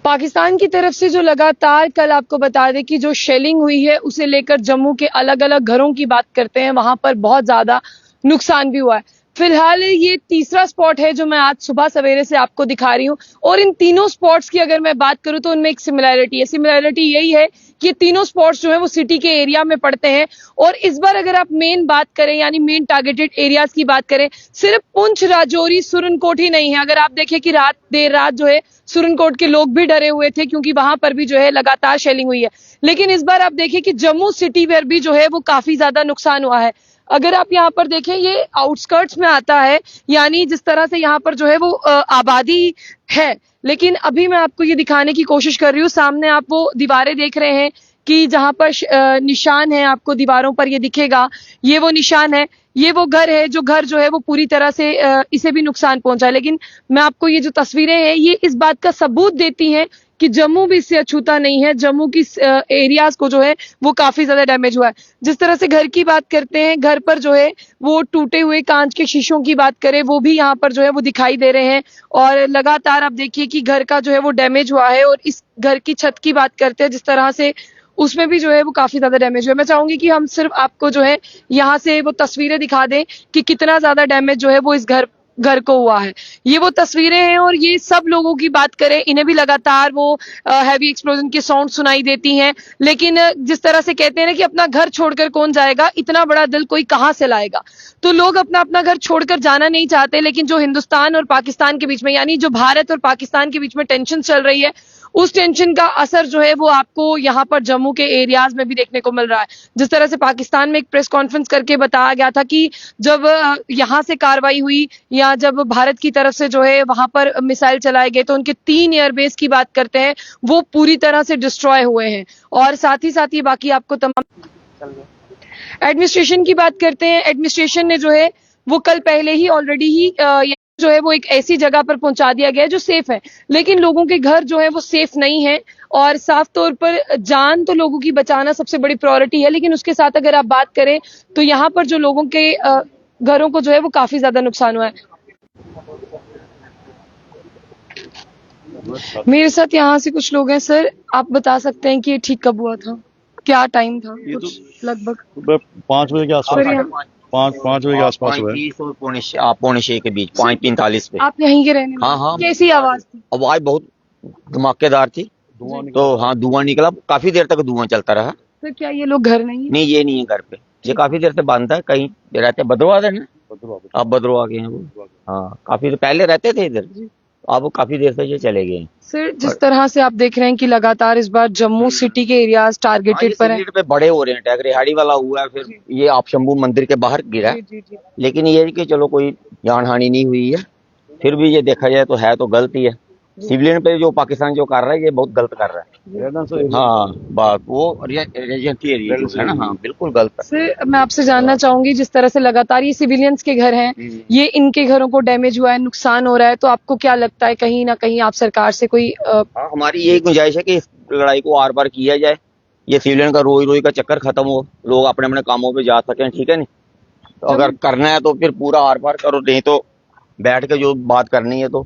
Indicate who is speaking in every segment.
Speaker 1: पाकिस्तान की तरफ से जो लगातार कल आपको बता दें कि जो शेलिंग हुई है उसे लेकर जम्मू के अलग अलग घरों की बात करते हैं, वहां पर बहुत ज्यादा नुकसान भी हुआ है। फिलहाल ये तीसरा स्पॉट है जो मैं आज सुबह सवेरे से आपको दिखा रही हूँ, और इन तीनों स्पॉट्स की अगर मैं बात करूं तो उनमें एक सिमिलैरिटी है। सिमिलैरिटी यही है कि ये तीनों स्पॉट्स जो है वो सिटी के एरिया में पड़ते हैं। और इस बार अगर आप मेन बात करें, यानी मेन टारगेटेड एरियाज की बात करें, सिर्फ पुंछ, राजौरी, सुरनकोट ही नहीं है। अगर आप देखें कि देर रात जो है सुरनकोट के लोग भी डरे हुए थे, क्योंकि वहां पर भी जो है लगातार शेलिंग हुई है। लेकिन इस बार आप देखें कि जम्मू सिटी पर भी जो है वो काफी ज्यादा नुकसान हुआ है। अगर आप यहाँ पर देखें, ये आउटस्कर्ट्स में आता है, यानी जिस तरह से यहाँ पर जो है वो आबादी है। लेकिन अभी मैं आपको ये दिखाने की कोशिश कर रही हूँ, सामने आप वो दीवारें देख रहे हैं कि जहां पर निशान है, आपको दीवारों पर ये दिखेगा, ये वो निशान है, ये वो घर है जो है वो पूरी तरह से इसे भी नुकसान पहुंचा है। लेकिन मैं आपको ये जो तस्वीरें हैं ये इस बात का सबूत देती हैं कि जम्मू भी इससे अछूता नहीं है। जम्मू की एरियाज को जो है वो काफी ज्यादा डैमेज हुआ है। जिस तरह से घर की बात करते हैं, घर पर जो है वो टूटे हुए कांच के शीशों की बात करें, वो भी यहाँ पर जो है वो दिखाई दे रहे हैं। और लगातार आप देखिए कि घर का जो है वो डैमेज हुआ है। और इस घर की छत की बात करते हैं, जिस तरह से उसमें भी जो है वो काफी ज्यादा डैमेज हुआ है। मैं चाहूंगी कि हम सिर्फ आपको जो है यहाँ से वो तस्वीरें दिखा दें कि कितना ज्यादा डैमेज जो है वो इस घर को हुआ है। ये वो तस्वीरें हैं, और ये सब लोगों की बात करें, इन्हें भी लगातार वो हैवी एक्सप्लोजन की साउंड सुनाई देती हैं। लेकिन जिस तरह से कहते हैं ना कि अपना घर छोड़कर कौन जाएगा, इतना बड़ा दिल कोई कहां से लाएगा। तो लोग अपना घर छोड़कर जाना नहीं चाहते, लेकिन जो हिंदुस्तान और पाकिस्तान के बीच में, यानी जो भारत और पाकिस्तान के बीच में टेंशन चल रही है, उस टेंशन का असर जो है वो आपको यहाँ पर जम्मू के एरियाज में भी देखने को मिल रहा है। जिस तरह से पाकिस्तान में एक प्रेस कॉन्फ्रेंस करके बताया गया था कि जब यहाँ से कार्रवाई हुई, या जब भारत की तरफ से जो है वहां पर मिसाइल चलाए गए, तो उनके 3 एयरबेस की बात करते हैं वो पूरी तरह से डिस्ट्रॉय हुए हैं। और साथ ही बाकी आपको तमाम एडमिनिस्ट्रेशन की बात करते हैं। एडमिनिस्ट्रेशन ने जो है वो कल पहले ही ऑलरेडी ही जो है वो एक ऐसी जगह पर पहुंचा दिया गया है जो सेफ है, लेकिन लोगों के घर जो है वो सेफ नहीं है। और साफ तौर पर जान तो लोगों की बचाना सबसे बड़ी प्रायोरिटी है, लेकिन उसके साथ अगर आप बात करें तो यहाँ पर जो लोगों के घरों को जो है वो काफी ज्यादा नुकसान हुआ है। मेरे साथ यहाँ से कुछ लोग हैं। सर, आप बता सकते हैं कि ये ठीक कब हुआ था, क्या टाइम था?
Speaker 2: लगभग 5 बजे के आसपास, 5 बजे के आसपास हुआ है।
Speaker 3: पौने 6 के बीच, 5:45 पे।
Speaker 1: आप यहीं के रहने वाले?
Speaker 3: हाँ।
Speaker 1: कैसी आवाज थी?
Speaker 3: आवाज बहुत धमाकेदार थी। तो हाँ, धुआं निकला, काफी देर तक धुआं चलता रहा।
Speaker 1: तो क्या ये लोग घर नहीं है?
Speaker 3: नहीं, ये नहीं है घर पे। ये काफी देर से बंद है, कहीं रहते भद्रवाह है ना, आप भद्रवाह के हैं वो। हाँ, काफी पहले रहते थे इधर, अब काफी देर से ये चले गए हैं।
Speaker 1: सर, जिस तरह से आप देख रहे हैं कि लगातार इस बार जम्मू सिटी के एरियाज टारगेटेड पर है,
Speaker 3: पे बड़े हो रहे हैं। अटैक रेहाड़ी वाला हुआ है, फिर ये आप शंभू मंदिर के बाहर गिरा है। लेकिन ये कि चलो कोई जान हानि नहीं हुई है, फिर भी ये देखा जाए तो है तो गलत ही है। सिविलियन पे जो पाकिस्तान जो कर रहा है ये बहुत गलत कर रहा है। हाँ, बात वो रेजिडेंसी एरिया है ना। हाँ, बिल्कुल गलत है।
Speaker 1: सर, मैं आपसे जानना चाहूंगी, जिस तरह से लगातार ये सिविलियंस के घर हैं, ये इनके घरों को डैमेज हुआ है, नुकसान हो रहा है, तो आपको क्या लगता है कहीं ना कहीं आप सरकार से कोई
Speaker 3: हमारी यही गुंजाइश है कि इस लड़ाई को आर पार किया जाए, ये सिविलियन का रोई का चक्कर खत्म हो, लोग अपने अपने कामों पे जा सकें। ठीक है नहीं, तो अगर करना है तो फिर पूरा आर पार करो, नहीं तो बैठ के जो बात करनी है तो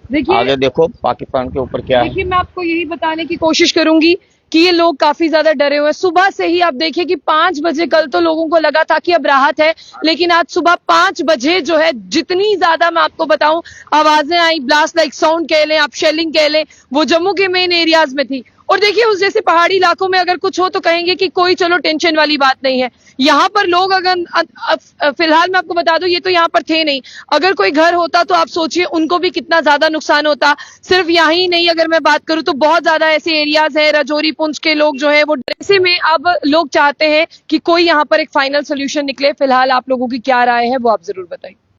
Speaker 1: देखिए,
Speaker 3: आगे देखो पाकिस्तान के ऊपर क्या है।
Speaker 1: देखिए, मैं आपको यही बताने की कोशिश करूंगी कि ये लोग काफी ज्यादा डरे हुए हैं। सुबह से ही आप देखिए कि 5 बजे कल तो लोगों को लगा था कि अब राहत है, लेकिन आज सुबह 5 बजे जो है जितनी ज्यादा मैं आपको बताऊं आवाजें आई, ब्लास्ट लाइक साउंड कह लें, आप शेलिंग कह लें, वो जम्मू के मेन एरियाज में थी। और देखिए, उस जैसे पहाड़ी इलाकों में अगर कुछ हो तो कहेंगे कि कोई चलो टेंशन वाली बात नहीं है। यहाँ पर लोग अगर फिलहाल मैं आपको बता दूं, ये तो यहाँ पर थे नहीं। अगर कोई घर होता तो आप सोचिए उनको भी कितना ज्यादा नुकसान होता। सिर्फ यहाँ ही नहीं, अगर मैं बात करूं तो बहुत ज्यादा ऐसे एरियाज हैं, राजौरी, पुंछ के लोग जो है वो ऐसे में अब लोग चाहते हैं कि कोई यहाँ पर एक फाइनल सोल्यूशन निकले। फिलहाल आप लोगों की क्या राय है वो आप जरूर बताइए।